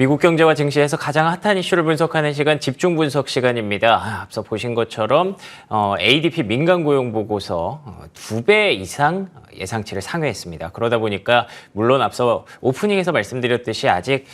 미국 경제와 증시에서 가장 핫한 이슈를 분석하는 시간, 집중 분석 시간입니다. 앞서 보신 것처럼 ADP 민간 고용 보고서 2배 이상 예상치를 상회했습니다. 그러다 보니까 물론 앞서 오프닝에서 말씀드렸듯이 아직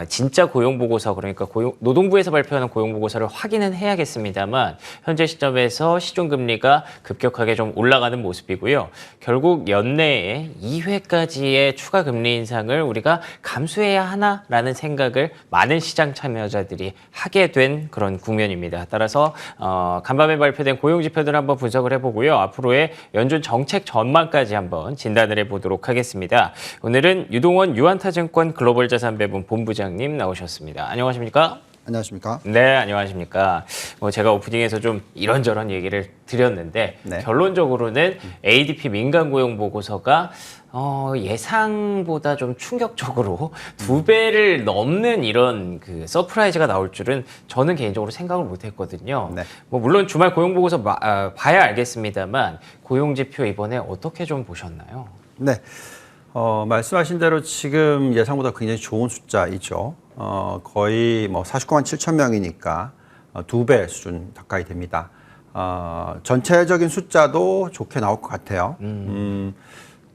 진짜 고용 보고서, 그러니까 노동부에서 발표하는 고용 보고서를 확인은 해야겠습니다만 현재 시점에서 시중 금리가 급격하게 좀 올라가는 모습이고요. 결국 연내에 2회까지의 추가 금리 인상을 우리가 감수해야 하나라는 생각을 많은 시장 참여자들이 하게 된 그런 국면입니다. 따라서 간밤에 발표된 고용 지표들 한번 분석을 해보고요. 앞으로의 연준 정책 전망까지 한번 진단을 해보도록 하겠습니다. 오늘은 유동원 유한타증권 글로벌 자산 배분 본부장님 나오셨습니다. 안녕하십니까? 안녕하십니까? 네, 안녕하십니까? 제가 오프닝에서 좀 이런저런 얘기를 드렸는데 네. 결론적으로는 ADP 민간 고용 보고서가 예상보다 좀 충격적으로 2배를 넘는 이런 그 서프라이즈가 나올 줄은 저는 개인적으로 생각을 못했거든요. 네. 물론 주말 고용 보고서 봐야 알겠습니다만 고용 지표 이번에 어떻게 좀 보셨나요? 네. 말씀하신 대로 지금 예상보다 굉장히 좋은 숫자이죠. 거의 뭐 49만 7천 명이니까 2배 수준 가까이 됩니다. 전체적인 숫자도 좋게 나올 것 같아요.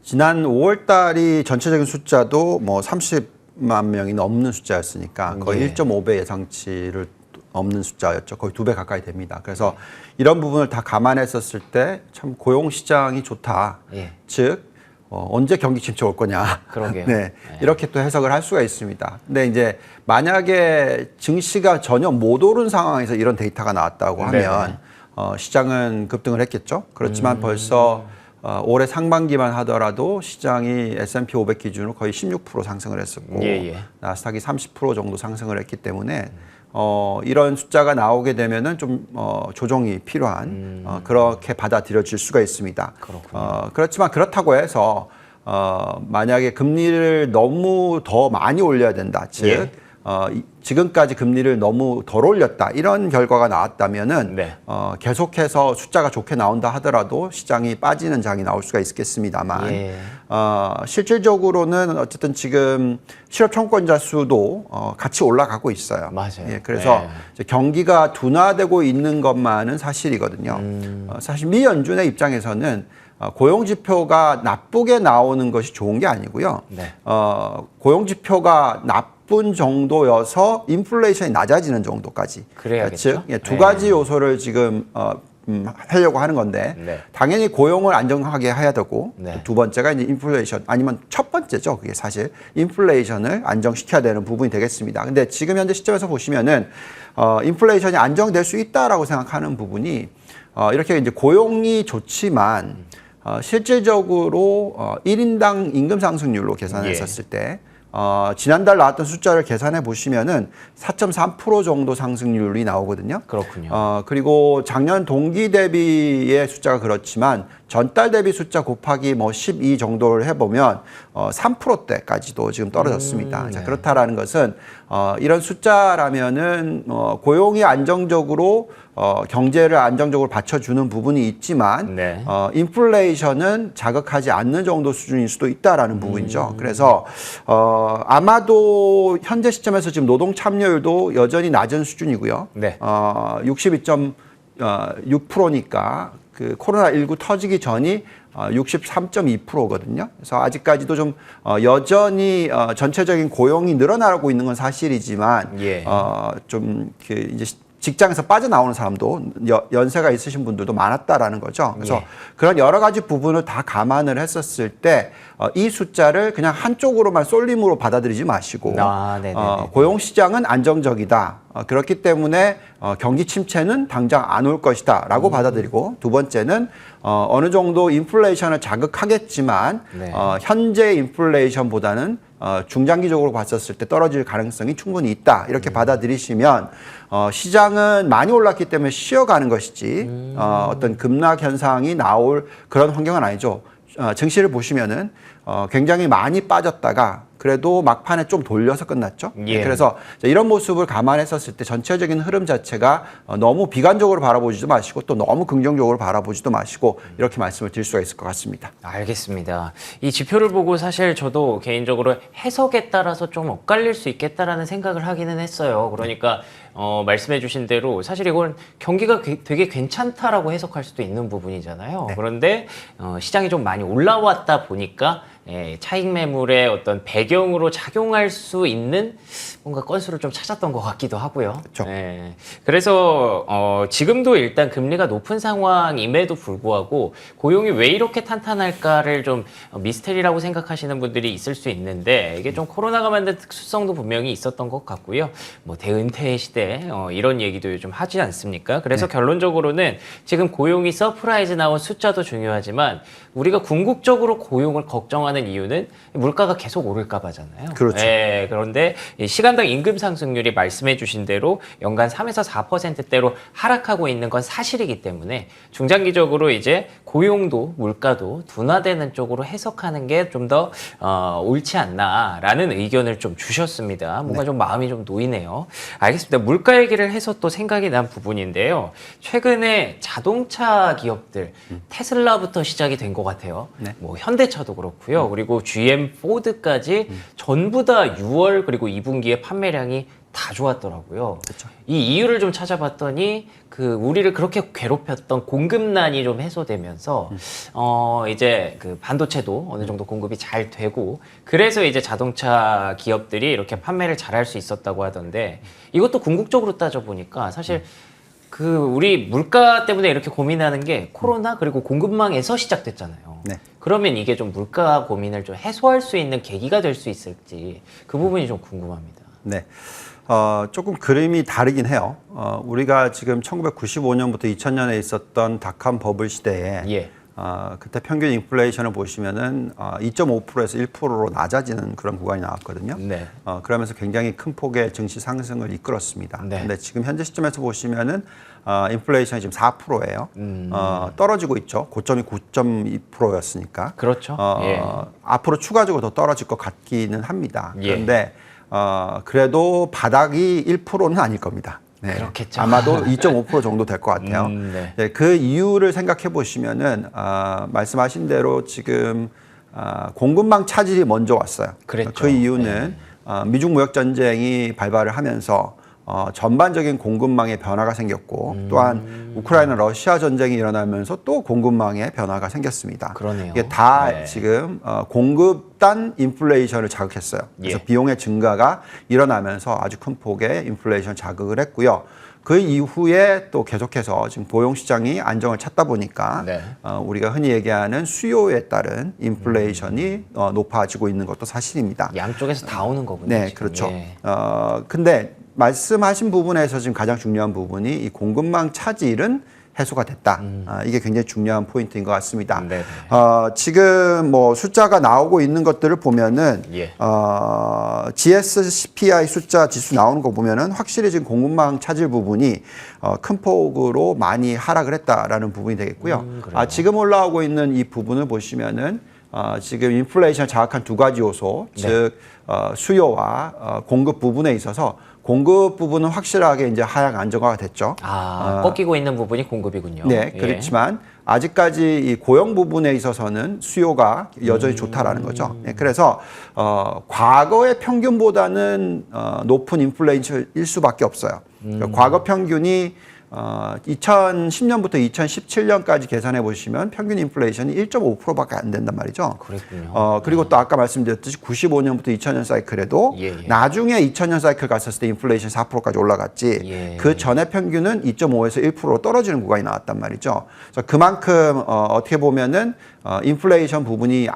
지난 5월 달이 전체적인 숫자도 뭐 30만 명이 넘는 숫자였으니까 거의 예. 1.5배 예상치를 넘는 숫자였죠. 거의 2배 가까이 됩니다. 그래서 이런 부분을 다 감안했었을 때 참 고용 시장이 좋다. 예. 즉 언제 경기 침체 올 거냐. 그러게요. 네, 이렇게 또 해석을 할 수가 있습니다. 근데 이제 만약에 증시가 전혀 못 오른 상황에서 이런 데이터가 나왔다고 하면 시장은 급등을 했겠죠. 그렇지만 벌써 올해 상반기만 하더라도 시장이 S&P 500 기준으로 거의 16% 상승을 했었고 나스닥이 30% 정도 상승을 했기 때문에 이런 숫자가 나오게 되면은 좀 조정이 필요한 그렇게 받아들여질 수가 있습니다. 그렇지만 그렇다고 해서 만약에 금리를 너무 더 많이 올려야 된다. 즉 지금까지 금리를 너무 덜 올렸다. 이런 결과가 나왔다면은 계속해서 숫자가 좋게 나온다 하더라도 시장이 빠지는 장이 나올 수가 있겠습니다만 실질적으로는 어쨌든 지금 실업 청구권자 수도 같이 올라가고 있어요. 맞아요. 예, 그래서 이제 경기가 둔화되고 있는 것만은 사실이거든요. 사실 미 연준의 입장에서는 고용 지표가 나쁘게 나오는 것이 좋은 게 아니고요. 고용 지표가 나쁜 정도여서 인플레이션이 낮아지는 정도까지. 그래야겠죠. 즉, 두 가지 요소를 지금 하려고 하는 건데 당연히 고용을 안정하게 해야 되고 두 번째가 이제 인플레이션 아니면 첫 번째죠. 그게 사실 인플레이션을 안정시켜야 되는 부분이 되겠습니다. 근데 지금 현재 시점에서 보시면은 인플레이션이 안정될 수 있다라고 생각하는 부분이 이렇게 이제 고용이 좋지만 실질적으로 1인당 임금 상승률로 계산했었을 때 지난달 나왔던 숫자를 계산해 보시면은 4.3% 정도 상승률이 나오거든요. 그렇군요. 그리고 작년 동기 대비의 숫자가 그렇지만 전달 대비 숫자 곱하기 뭐 12 정도를 해보면 3%대까지도 지금 떨어졌습니다. 자, 그렇다라는 것은 이런 숫자라면은 고용이 안정적으로 경제를 안정적으로 받쳐주는 부분이 있지만 인플레이션은 자극하지 않는 정도 수준일 수도 있다라는 부분이죠. 그래서 아마도 현재 시점에서 지금 노동 참여율도 여전히 낮은 수준이고요. 62.6%니까 그 코로나19 터지기 전이 63.2%거든요. 그래서 아직까지도 좀 여전히 전체적인 고용이 늘어나고 있는 건 사실이지만 좀 이제 직장에서 빠져나오는 사람도 연세가 있으신 분들도 많았다라는 거죠. 그래서 그런 여러 가지 부분을 다 감안을 했었을 때 이 숫자를 그냥 한쪽으로만 쏠림으로 받아들이지 마시고 고용 시장은 안정적이다. 그렇기 때문에 경기 침체는 당장 안 올 것이다 라고 받아들이고 두 번째는 어느 정도 인플레이션을 자극하겠지만 현재 인플레이션보다는 중장기적으로 봤었을 때 떨어질 가능성이 충분히 있다. 이렇게 받아들이시면 시장은 많이 올랐기 때문에 쉬어가는 것이지 어떤 급락 현상이 나올 그런 환경은 아니죠. 증시를 보시면은 굉장히 많이 빠졌다가 그래도 막판에 좀 돌려서 끝났죠. 예. 그래서 이런 모습을 감안했었을 때 전체적인 흐름 자체가 너무 비관적으로 바라보지도 마시고 또 너무 긍정적으로 바라보지도 마시고 이렇게 말씀을 드릴 수가 있을 것 같습니다. 알겠습니다. 이 지표를 보고 사실 저도 개인적으로 해석에 따라서 좀 엇갈릴 수 있겠다라는 생각을 하기는 했어요. 그러니까 말씀해 주신 대로 사실 이건 경기가 되게 괜찮다라고 해석할 수도 있는 부분이잖아요. 네. 그런데 시장이 좀 많이 올라왔다 보니까 차익 매물의 어떤 배경으로 작용할 수 있는 뭔가 건수를 좀 찾았던 것 같기도 하고요. 그렇죠. 그래서 지금도 일단 금리가 높은 상황임에도 불구하고 고용이 왜 이렇게 탄탄할까를 좀 미스테리라고 생각하시는 분들이 있을 수 있는데 이게 좀 코로나가 만든 특수성도 분명히 있었던 것 같고요. 뭐 대은퇴 시대 이런 얘기도 요즘 하지 않습니까? 그래서 결론적으로는 지금 고용이 서프라이즈 나온 숫자도 중요하지만 우리가 궁극적으로 고용을 걱정하는 이유는 물가가 계속 오를까 봐잖아요. 그렇죠. 그런데 시간당 임금 상승률이 말씀해 주신 대로 연간 3에서 4%대로 하락하고 있는 건 사실이기 때문에 중장기적으로 이제 고용도 물가도 둔화되는 쪽으로 해석하는 게 좀 더 옳지 않나라는 의견을 좀 주셨습니다. 뭔가 좀 마음이 좀 놓이네요. 알겠습니다. 물가 얘기를 해서 또 생각이 난 부분인데요. 최근에 자동차 기업들 테슬라부터 시작이 된 것 같아요. 네. 뭐 현대차도 그렇고요. 그리고 GM, 포드까지 전부 다 6월 그리고 2분기에 판매량이 다 좋았더라고요. 그렇죠. 이 이유를 좀 찾아봤더니 우리를 그렇게 괴롭혔던 공급난이 좀 해소되면서 이제 반도체도 어느 정도 공급이 잘 되고 그래서 이제 자동차 기업들이 이렇게 판매를 잘할 수 있었다고 하던데 이것도 궁극적으로 따져보니까 사실 우리 물가 때문에 이렇게 고민하는 게 코로나 그리고 공급망에서 시작됐잖아요. 네. 그러면 이게 좀 물가 고민을 좀 해소할 수 있는 계기가 될 수 있을지 그 부분이 좀 궁금합니다. 네. 조금 그림이 다르긴 해요. 우리가 지금 1995년부터 2000년에 있었던 닷컴 버블 시대에 그때 평균 인플레이션을 보시면은 2.5%에서 1%로 낮아지는 그런 구간이 나왔거든요. 네. 그러면서 굉장히 큰 폭의 증시 상승을 이끌었습니다. 네. 근데 지금 현재 시점에서 보시면은 인플레이션이 지금 4%예요. 떨어지고 있죠. 고점이 9.2%였으니까. 그렇죠. 앞으로 추가적으로 더 떨어질 것 같기는 합니다. 예. 그런데 그래도 바닥이 1%는 아닐 겁니다. 네. 그렇겠죠. 아마도 2.5% 정도 될 것 같아요. 네. 네, 그 이유를 생각해 보시면은 말씀하신 대로 지금 공급망 차질이 먼저 왔어요. 그랬죠. 그 이유는 미중 무역 전쟁이 발발을 하면서 전반적인 공급망에 변화가 생겼고 또한 우크라이나 러시아 전쟁이 일어나면서 또 공급망에 변화가 생겼습니다. 그러네요. 이게 다 네. 지금 공급단 인플레이션을 자극했어요. 그래서 비용의 증가가 일어나면서 아주 큰 폭의 인플레이션 자극을 했고요. 그 이후에 또 계속해서 지금 고용 시장이 안정을 찾다 보니까 우리가 흔히 얘기하는 수요에 따른 인플레이션이 높아지고 있는 것도 사실입니다. 양쪽에서 다 오는 거군요. 네, 지금. 그렇죠. 근데 말씀하신 부분에서 지금 가장 중요한 부분이 이 공급망 차질은 해소가 됐다. 이게 굉장히 중요한 포인트인 것 같습니다. 네네. 지금 뭐 숫자가 나오고 있는 것들을 보면은 GSPI 숫자 지수 나오는 거 보면은 확실히 지금 공급망 차질 부분이 큰 폭으로 많이 하락을 했다라는 부분이 되겠고요. 지금 올라오고 있는 이 부분을 보시면은 지금 인플레이션을 자극한 두 가지 요소, 즉 수요와 공급 부분에 있어서 공급 부분은 확실하게 이제 하향 안정화가 됐죠. 꺾이고 있는 부분이 공급이군요. 네, 그렇지만 아직까지 이 고용 부분에 있어서는 수요가 여전히 좋다라는 거죠. 네, 그래서 과거의 평균보다는 높은 인플레이션일 수밖에 없어요. 그러니까 과거 평균이 2010년부터 2017년까지 계산해 보시면 평균 인플레이션이 1.5%밖에 안 된단 말이죠. 그랬군요. 그리고 또 아까 말씀드렸듯이 95년부터 2000년 사이클에도 나중에 2000년 사이클 갔었을 때 인플레이션 4%까지 올라갔지 그 전에 평균은 2.5에서 1%로 떨어지는 구간이 나왔단 말이죠. 그래서 그만큼 어떻게 보면은 인플레이션 부분이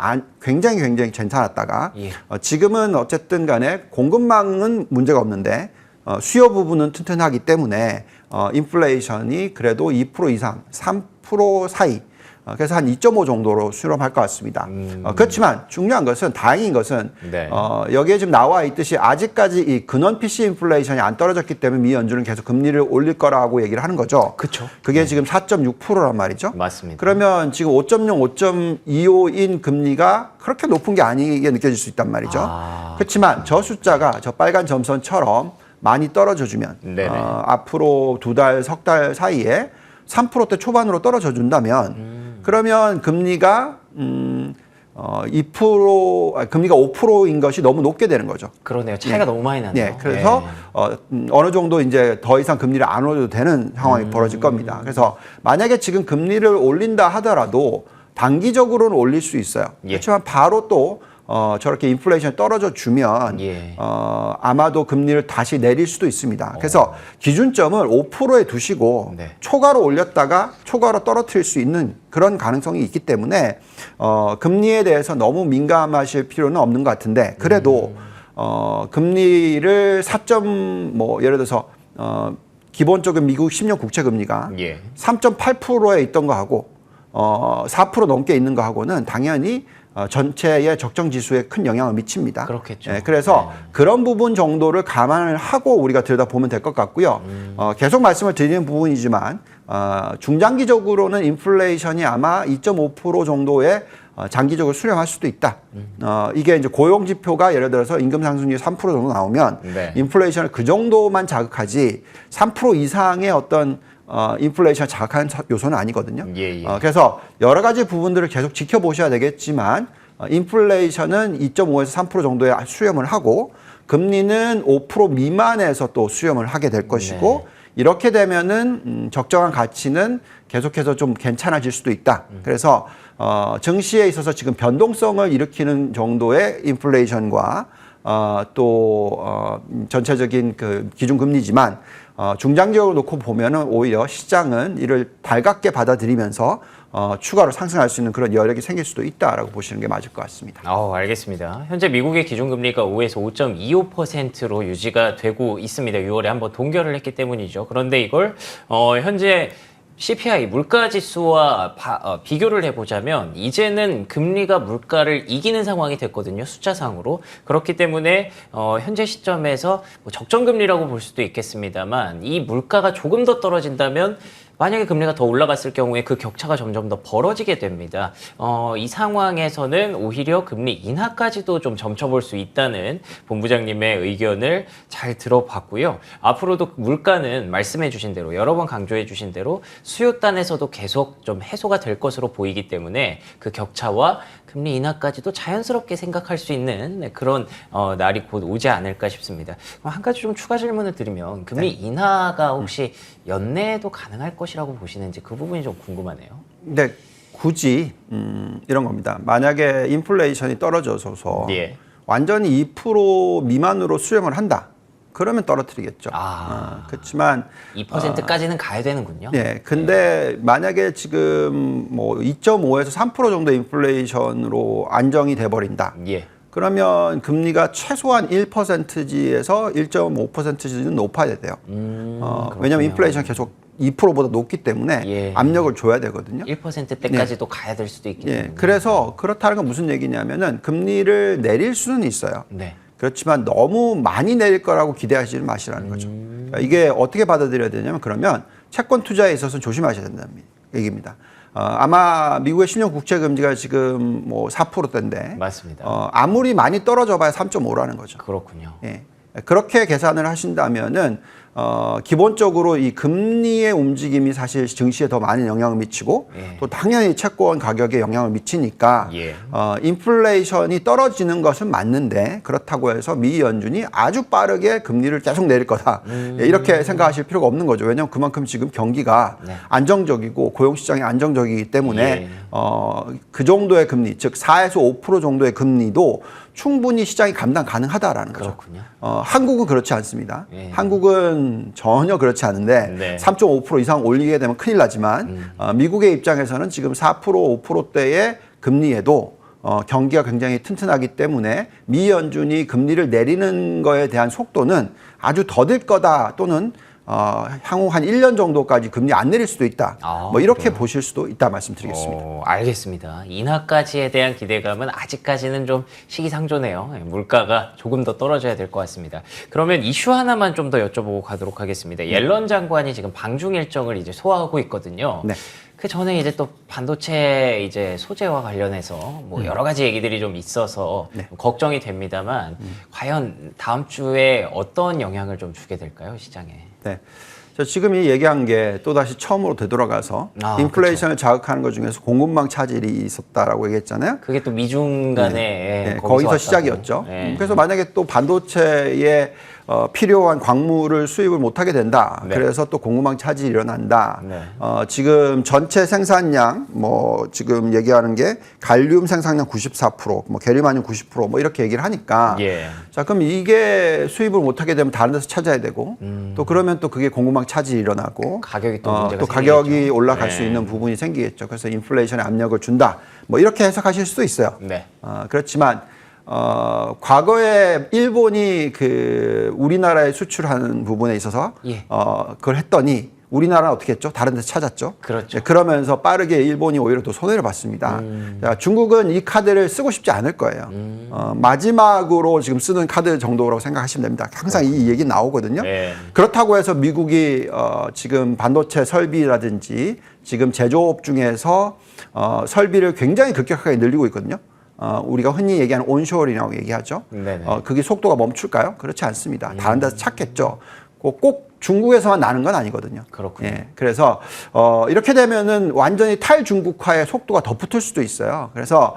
굉장히 괜찮았다가 지금은 어쨌든 간에 공급망은 문제가 없는데 수요 부분은 튼튼하기 때문에 인플레이션이 그래도 2% 이상, 3% 사이 그래서 한 2.5 정도로 수렴할 것 같습니다. 그렇지만 중요한 것은 다행인 것은 네. 여기에 지금 나와 있듯이 아직까지 이 근원 PC 인플레이션이 안 떨어졌기 때문에 미 연준은 계속 금리를 올릴 거라고 얘기를 하는 거죠. 그렇죠. 그게 지금 4.6%란 말이죠. 맞습니다. 그러면 지금 5.0, 5.25인 금리가 그렇게 높은 게 아니게 느껴질 수 있단 말이죠. 그렇지만 저 숫자가 저 빨간 점선처럼 많이 떨어져 주면 앞으로 2달, 석 달 사이에 3%대 초반으로 떨어져 준다면 그러면 금리가 2%, 금리가 5%인 것이 너무 높게 되는 거죠. 그러네요. 차이가 너무 많이 나네요. 네, 그래서 어느 정도 이제 더 이상 금리를 안 올려도 되는 상황이 벌어질 겁니다. 그래서 만약에 지금 금리를 올린다 하더라도 단기적으로는 올릴 수 있어요. 그렇지만 바로 또 저렇게 인플레이션이 떨어져 주면 아마도 금리를 다시 내릴 수도 있습니다. 그래서 기준점을 5%에 두시고 초과로 올렸다가 초과로 떨어뜨릴 수 있는 그런 가능성이 있기 때문에 금리에 대해서 너무 민감하실 필요는 없는 것 같은데 그래도 금리를 4뭐 예를 들어서 기본적인 미국 10년 국채 금리가 3.8%에 있던 거하고 4% 넘게 있는 거하고는 당연히 전체의 적정 지수에 큰 영향을 미칩니다. 그렇겠죠. 그래서 그런 부분 정도를 감안을 하고 우리가 들여다보면 될 것 같고요. 계속 말씀을 드리는 부분이지만 중장기적으로는 인플레이션이 아마 2.5% 정도의 장기적으로 수렴할 수도 있다. 이게 이제 고용 지표가 예를 들어서 임금 상승률이 3% 정도 나오면 인플레이션을 그 정도만 자극하지 3% 이상의 어떤 인플레이션을 자극하는 요소는 아니거든요. 그래서 여러 가지 부분들을 계속 지켜보셔야 되겠지만 인플레이션은 2.5에서 3% 정도의 수렴을 하고 금리는 5% 미만에서 또 수렴을 하게 될 것이고 이렇게 되면은 적정한 가치는 계속해서 좀 괜찮아질 수도 있다. 그래서 증시에 있어서 지금 변동성을 일으키는 정도의 인플레이션과 또 전체적인 그 기준금리지만 중장기적으로 놓고 보면은 오히려 시장은 이를 달갑게 받아들이면서 추가로 상승할 수 있는 그런 여력이 생길 수도 있다라고 보시는 게 맞을 것 같습니다. 알겠습니다. 현재 미국의 기준금리가 5에서 5.25%로 유지가 되고 있습니다. 6월에 한번 동결을 했기 때문이죠. 그런데 이걸 현재 CPI 물가지수와 비교를 해보자면 이제는 금리가 물가를 이기는 상황이 됐거든요. 숫자상으로. 그렇기 때문에 현재 시점에서 뭐 적정금리라고 볼 수도 있겠습니다만 이 물가가 조금 더 떨어진다면 만약에 금리가 더 올라갔을 경우에 그 격차가 점점 더 벌어지게 됩니다. 이 상황에서는 오히려 금리 인하까지도 좀 점쳐볼 수 있다는 본부장님의 의견을 잘 들어봤고요. 앞으로도 물가는 말씀해 주신 대로 여러 번 강조해 주신 대로 수요단에서도 계속 좀 해소가 될 것으로 보이기 때문에 그 격차와 금리 인하까지도 자연스럽게 생각할 수 있는 그런 날이 곧 오지 않을까 싶습니다. 한 가지 좀 추가 질문을 드리면 금리 인하가 혹시 연내에도 가능할 것이라고 보시는지 그 부분이 좀 궁금하네요. 근데 굳이 이런 겁니다. 만약에 인플레이션이 떨어져서 완전히 2% 미만으로 수렴을 한다. 그러면 떨어뜨리겠죠. 그렇지만 2%까지는 가야 되는군요. 네, 근데 만약에 지금 뭐 2.5에서 3% 정도 인플레이션으로 안정이 돼 버린다. 그러면 금리가 최소한 1%지에서 1.5%지는 높아야 돼요. 왜냐하면 인플레이션 계속 2%보다 높기 때문에 압력을 줘야 되거든요. 1%대까지도 가야 될 수도 있겠네요. 그래서 그렇다는 건 무슨 얘기냐면은 금리를 내릴 수는 있어요. 그렇지만 너무 많이 내릴 거라고 기대하지는 마시라는 거죠. 이게 어떻게 받아들여야 되냐면 그러면 채권 투자에 있어서는 조심하셔야 된다는 얘기입니다. 아마 미국의 10년 국채 금리가 지금 뭐 4%대인데 맞습니다. 아무리 많이 떨어져 봐야 3.5라는 거죠. 그렇군요. 그렇게 계산을 하신다면은 기본적으로 이 금리의 움직임이 사실 증시에 더 많은 영향을 미치고 또 당연히 채권 가격에 영향을 미치니까 인플레이션이 떨어지는 것은 맞는데 그렇다고 해서 미 연준이 아주 빠르게 금리를 계속 내릴 거다. 이렇게 생각하실 필요가 없는 거죠. 왜냐하면 그만큼 지금 경기가 안정적이고 고용시장이 안정적이기 때문에 그 정도의 금리, 즉 4에서 5% 정도의 금리도 충분히 시장이 감당 가능하다라는 거죠. 한국은 그렇지 않습니다. 한국은 전혀 그렇지 않은데 3.5% 이상 올리게 되면 큰일 나지만 미국의 입장에서는 지금 4%, 5%대의 금리에도 경기가 굉장히 튼튼하기 때문에 미 연준이 금리를 내리는 거에 대한 속도는 아주 더딜 거다 또는 향후 한 1년 정도까지 금리 안 내릴 수도 있다. 뭐 이렇게 그래요? 보실 수도 있다 말씀드리겠습니다. 알겠습니다. 인하까지에 대한 기대감은 아직까지는 좀 시기상조네요. 물가가 조금 더 떨어져야 될 것 같습니다. 그러면 이슈 하나만 좀 더 여쭤보고 가도록 하겠습니다. 옐런 장관이 지금 방중 일정을 이제 소화하고 있거든요. 네. 그 전에 이제 또 반도체 이제 소재와 관련해서 뭐 여러 가지 얘기들이 좀 있어서 걱정이 됩니다만 과연 다음 주에 어떤 영향을 좀 주게 될까요, 시장에? 네. 저 지금 이 얘기한 게 또다시 처음으로 되돌아가서 인플레이션을 자극하는 것 중에서 공급망 차질이 있었다라고 얘기했잖아요. 그게 또 미중 간에 네, 거기서 왔다고. 시작이었죠. 네. 그래서 만약에 또 반도체에 필요한 광물을 수입을 못하게 된다. 네. 그래서 또 공급망 차질이 일어난다. 네. 지금 전체 생산량 뭐 지금 얘기하는 게 갈륨 생산량 94%, 뭐 게리마늄 90%뭐 이렇게 얘기를 하니까 예. 자 그럼 이게 수입을 못하게 되면 다른 데서 찾아야 되고 또 그러면 또 그게 공급망 차질이 일어나고 가격이 또 문제가 또 가격이 생기겠죠. 올라갈 수 있는 부분이 생기겠죠. 그래서 인플레이션에 압력을 준다. 뭐 이렇게 해석하실 수도 있어요. 네. 그렇지만 과거에 일본이 그 우리나라에 수출하는 부분에 있어서 예. 그걸 했더니 우리나라는 어떻게 했죠? 다른 데서 찾았죠. 그렇죠. 그러면서 빠르게 일본이 오히려 더 손해를 봤습니다. 자, 중국은 이 카드를 쓰고 싶지 않을 거예요. 마지막으로 지금 쓰는 카드 정도라고 생각하시면 됩니다. 항상 이 얘기 나오거든요. 네. 그렇다고 해서 미국이 지금 반도체 설비라든지 지금 제조업 중에서 설비를 굉장히 급격하게 늘리고 있거든요. 우리가 흔히 얘기하는 온쇼어링이라고 얘기하죠. 네네. 그게 속도가 멈출까요? 그렇지 않습니다. 다른 데서 찾겠죠. 꼭 중국에서만 나는 건 아니거든요. 그렇군요. 예, 그래서 이렇게 되면은 완전히 탈중국화의 속도가 더 붙을 수도 있어요. 그래서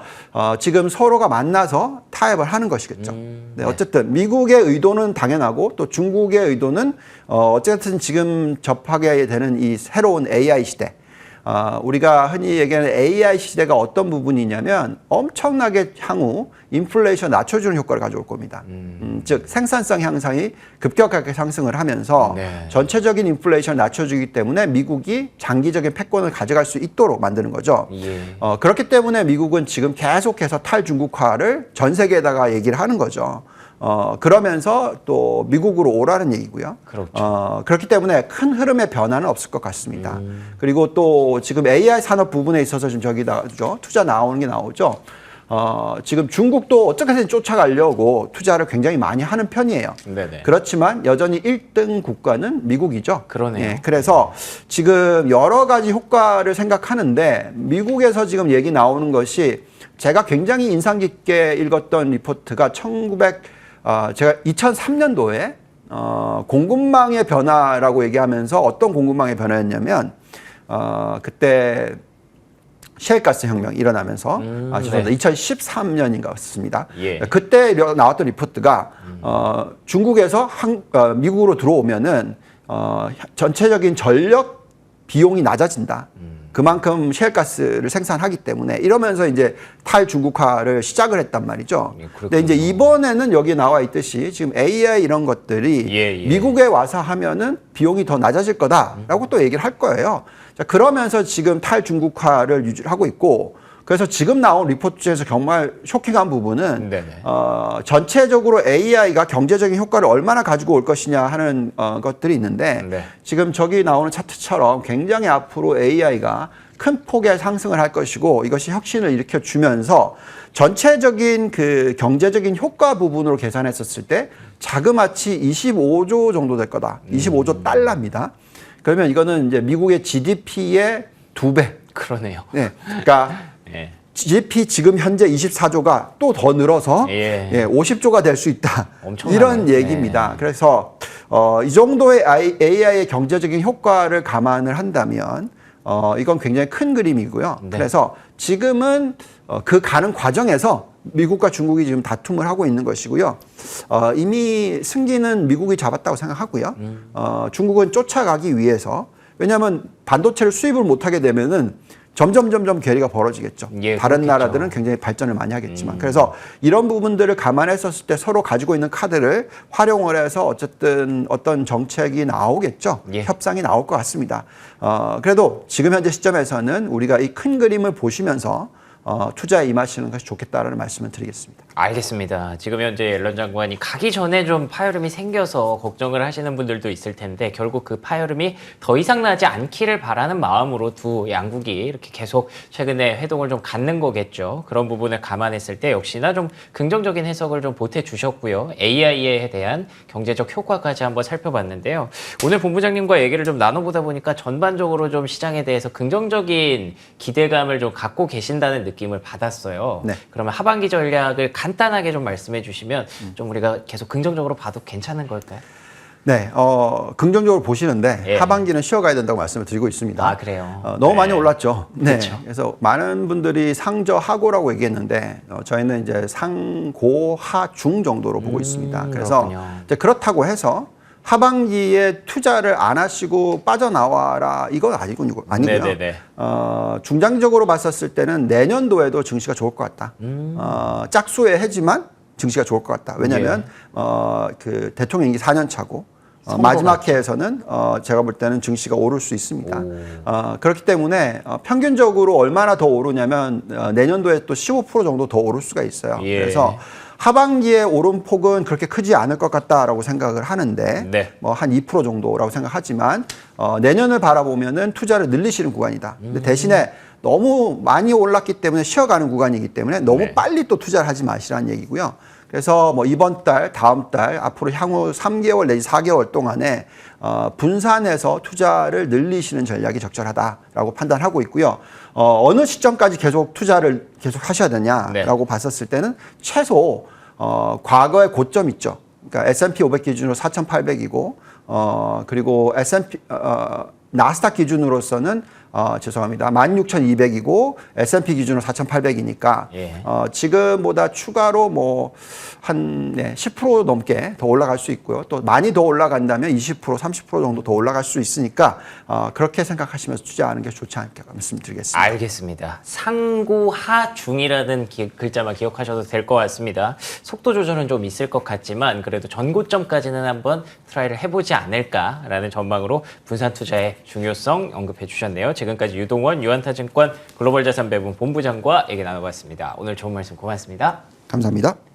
지금 서로가 만나서 타협을 하는 것이겠죠. 네, 어쨌든 미국의 의도는 당연하고 또 중국의 의도는 어쨌든 지금 접하게 되는 이 새로운 AI 시대. 우리가 흔히 얘기하는 AI 시대가 어떤 부분이냐면 엄청나게 향후 인플레이션 낮춰주는 효과를 가져올 겁니다. 즉 생산성 향상이 급격하게 상승을 하면서 네. 전체적인 인플레이션을 낮춰주기 때문에 미국이 장기적인 패권을 가져갈 수 있도록 만드는 거죠. 예. 그렇기 때문에 미국은 지금 계속해서 탈중국화를 전 세계에다가 얘기를 하는 거죠. 그러면서 또 미국으로 오라는 얘기고요. 그렇죠. 그렇기 때문에 큰 흐름의 변화는 없을 것 같습니다. 그리고 또 지금 AI 산업 부분에 있어서 지금 저기 나오죠. 투자 나오는 게 나오죠. 지금 중국도 어떻게든 쫓아가려고 투자를 굉장히 많이 하는 편이에요. 네네. 그렇지만 여전히 1등 국가는 미국이죠. 그러네요. 예, 그래서 지금 여러 가지 효과를 생각하는데 미국에서 지금 얘기 나오는 것이 제가 굉장히 인상 깊게 읽었던 리포트가 제가 2003년도에 공급망의 변화라고 얘기하면서 어떤 공급망의 변화였냐면 그때 셰일가스 혁명이 일어나면서 죄송합니다. 2013년인가였습니다. 예. 그때 나왔던 리포트가 중국에서 미국으로 들어오면은 전체적인 전력 비용이 낮아진다. 그만큼 셰일가스를 생산하기 때문에 이러면서 이제 탈중국화를 시작을 했단 말이죠. 예, 근데 이제 이번에는 여기 나와 있듯이 지금 AI 이런 것들이 예. 미국에 와서 하면은 비용이 더 낮아질 거다라고 또 얘기를 할 거예요. 자, 그러면서 지금 탈중국화를 유지를 하고 있고 그래서 지금 나온 리포트 중에서 정말 쇼킹한 부분은 네네. 전체적으로 AI가 경제적인 효과를 얼마나 가지고 올 것이냐 하는 것들이 있는데 네. 지금 저기 나오는 차트처럼 굉장히 앞으로 AI가 큰 폭의 상승을 할 것이고 이것이 혁신을 일으켜 주면서 전체적인 그 경제적인 효과 부분으로 계산했었을 때 자그마치 25조 정도 될 거다. 25조 달러입니다. 그러면 이거는 이제 미국의 GDP의 2배. 그러네요. 네. 그러니까 예. GDP 지금 현재 24조가 또 더 늘어서 예. 50조가 될 수 있다. 엄청나네. 이런 얘기입니다. 그래서 이 정도의 AI의 경제적인 효과를 감안을 한다면 이건 굉장히 큰 그림이고요. 네. 그래서 지금은 그 가는 과정에서 미국과 중국이 지금 다툼을 하고 있는 것이고요. 이미 승기는 미국이 잡았다고 생각하고요. 중국은 쫓아가기 위해서 왜냐하면 반도체를 수입을 못하게 되면은 점점 괴리가 벌어지겠죠. 예, 다른 그렇겠죠. 나라들은 굉장히 발전을 많이 하겠지만 그래서 이런 부분들을 감안했었을 때 서로 가지고 있는 카드를 활용을 해서 어쨌든 어떤 정책이 나오겠죠. 예. 협상이 나올 것 같습니다. 그래도 지금 현재 시점에서는 우리가 이 큰 그림을 보시면서 투자에 임하시는 것이 좋겠다라는 말씀을 드리겠습니다. 알겠습니다. 지금 현재 옐런 장관이 가기 전에 좀 파열음이 생겨서 걱정을 하시는 분들도 있을 텐데 결국 그 파열음이 더 이상 나지 않기를 바라는 마음으로 두 양국이 이렇게 계속 최근에 회동을 좀 갖는 거겠죠. 그런 부분을 감안했을 때 역시나 좀 긍정적인 해석을 좀 보태 주셨고요. AI에 대한 경제적 효과까지 한번 살펴봤는데요. 오늘 본부장님과 얘기를 좀 나눠보다 보니까 전반적으로 좀 시장에 대해서 긍정적인 기대감을 좀 갖고 계신다는 느낌을 받았어요. 네. 그러면 하반기 전략을 간단하게 좀 말씀해 주시면 좀 우리가 계속 긍정적으로 봐도 괜찮은 걸까요? 네, 긍정적으로 보시는데 예. 하반기는 쉬어가야 된다고 말씀을 드리고 있습니다. 아, 그래요? 너무 네. 많이 올랐죠. 네. 그렇죠. 그래서 많은 분들이 상저하고라고 얘기했는데 저희는 이제 상고하중 정도로 보고 있습니다. 그래서 그렇군요. 이제 그렇다고 해서 하반기에 투자를 안 하시고 빠져나와라 이건 아니고요. 네네네. 중장기적으로 봤었을 때는 내년도에도 증시가 좋을 것 같다. 짝수의 해지만 증시가 좋을 것 같다. 왜냐하면 그 대통령 임기 4년 차고 마지막 해에서는 제가 볼 때는 증시가 오를 수 있습니다. 그렇기 때문에 평균적으로 얼마나 더 오르냐면 내년도에 또 15% 정도 더 오를 수가 있어요. 예. 그래서 하반기에 오름폭은 그렇게 크지 않을 것 같다라고 생각을 하는데 네. 뭐 한 2% 정도라고 생각하지만 내년을 바라보면은 투자를 늘리시는 구간이다. 근데 대신에 너무 많이 올랐기 때문에 쉬어가는 구간이기 때문에 너무 네. 빨리 또 투자를 하지 마시라는 얘기고요. 그래서 뭐 이번 달, 다음 달, 앞으로 향후 3개월 내지 4개월 동안에 분산해서 투자를 늘리시는 전략이 적절하다라고 판단하고 있고요. 어느 시점까지 계속 투자를 계속 하셔야 되냐라고 봤었을 때는 최소 과거의 고점 있죠. 그러니까 S&P 500 기준으로 4,800이고 그리고 S&P 나스닥 기준으로서는 죄송합니다. 16,200이고 S&P 기준으로 4,800이니까 예. 지금보다 추가로 뭐 한 10% 넘게 더 올라갈 수 있고요. 또 많이 더 올라간다면 20%, 30% 정도 더 올라갈 수 있으니까 그렇게 생각하시면서 투자하는 게 좋지 않을까 말씀드리겠습니다. 알겠습니다. 상고하중이라는 글자만 기억하셔도 될 것 같습니다. 속도 조절은 좀 있을 것 같지만 그래도 전고점까지는 한번 트라이를 해보지 않을까라는 전망으로 분산 투자의 중요성 언급해 주셨네요. 지금까지 유동원 유한타증권 글로벌자산배분 본부장과 얘기 나눠봤습니다. 오늘 좋은 말씀 고맙습니다. 감사합니다.